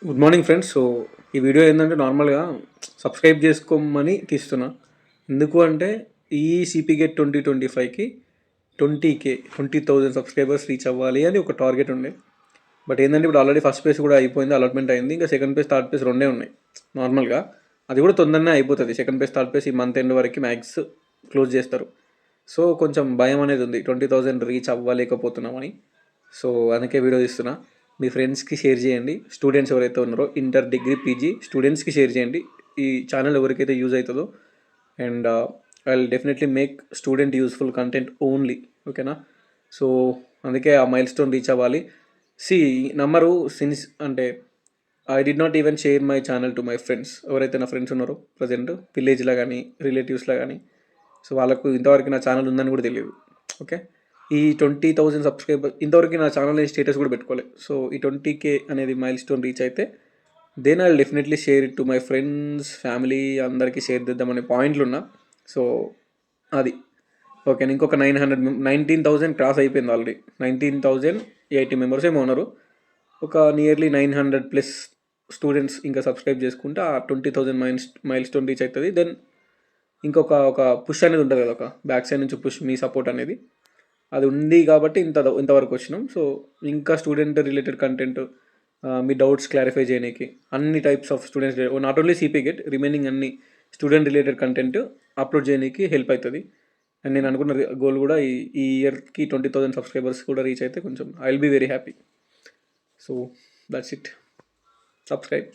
Good morning friends. So ఈ video ఏంటంటే నార్మల్గా సబ్స్క్రైబ్ చేసుకోమని తీస్తున్నా. ఎందుకు అంటే ఈ సిపి గెట్ 2025కి 20,000 సబ్స్క్రైబర్స్ రీచ్ అవ్వాలి అని ఒక టార్గెట్ ఉండే. బట్ ఏంటంటే ఇప్పుడు ఆల్రెడీ ఫస్ట్ పేజ్ కూడా అయిపోయింది, అలాట్మెంట్ అయింది. ఇంకా సెకండ్ పేజ్ థర్డ్ పేజ్ రెండే ఉన్నాయి నార్మల్గా. అది కూడా తొందరనే అయిపోతుంది. సెకండ్ పేజ్ థర్డ్ పేజ్ ఈ మంత్ ఎండ్ వరకు మ్యాక్స్ క్లోజ్ చేస్తారు. సో కొంచెం భయం అనేది ఉంది 20,000 రీచ్ అవ్వలేకపోతున్నామని. సో అందుకే వీడియో తీస్తున్నా. మీ ఫ్రెండ్స్కి షేర్ చేయండి. స్టూడెంట్స్ ఎవరైతే ఉన్నారో ఇంటర్, డిగ్రీ, పీజీ స్టూడెంట్స్కి షేర్ చేయండి. ఈ ఛానల్ ఎవరికైతే యూజ్ అవుతుందో. And I will definitely make student useful content only. ఓకేనా? సో అందుకే ఆ మైల్ స్టోన్ రీచ్ అవ్వాలి. నంబరు సిన్స్ అంటే I did not even share my channel to my friends. ఎవరైతే నా ఫ్రెండ్స్ ఉన్నారో ప్రజెంట్ విలేజ్లో కానీ రిలేటివ్స్లో కానీ, సో వాళ్ళకు ఇంతవరకు నా ఛానల్ ఉందని కూడా తెలియదు. ఓకే, ఈ 20,000 సబ్స్క్రైబర్ ఇంతవరకు నా ఛానల్ స్టేటస్ కూడా పెట్టుకోలేదు. సో ఈ 20K అనేది మైల్ స్టోన్ రీచ్ అయితే then I will definitely share it to my friends, family, అందరికీ షేర్ చేద్దామనే పాయింట్లు ఉన్నా. సో అది ఓకే. ఇంకొక 19,000 క్రాస్ అయిపోయింది ఆల్రెడీ. 19,080 మెంబర్స్ ఏమో ఉన్నారు. ఒక నియర్లీ 900+ స్టూడెంట్స్ ఇంకా సబ్స్క్రైబ్ చేసుకుంటే ఆ 20,000 మైల్ స్టోన్ రీచ్ అవుతుంది. దెన్ ఒక పుష్ అనేది ఉంటుంది కదా, ఒక బ్యాక్ సైడ్ నుంచి పుష్, మీ సపోర్ట్ అనేది అది ఉంది కాబట్టి ఇంతవరకు వచ్చినాం. సో ఇంకా స్టూడెంట్ రిలేటెడ్ కంటెంట్, మీ డౌట్స్ క్లారిఫై చేయడానికి అన్ని types of students, not only CP get, remaining అన్ని స్టూడెంట్ రిలేటెడ్ కంటెంట్ అప్లోడ్ చేయడానికి హెల్ప్ అవుతుంది. అండ్ నేను అనుకున్న గోల్ కూడా ఈ ఇయర్కి 20,000 సబ్స్క్రైబర్స్ కూడా రీచ్ అయితే కొంచెం I will be very happy. So that's it. Subscribe.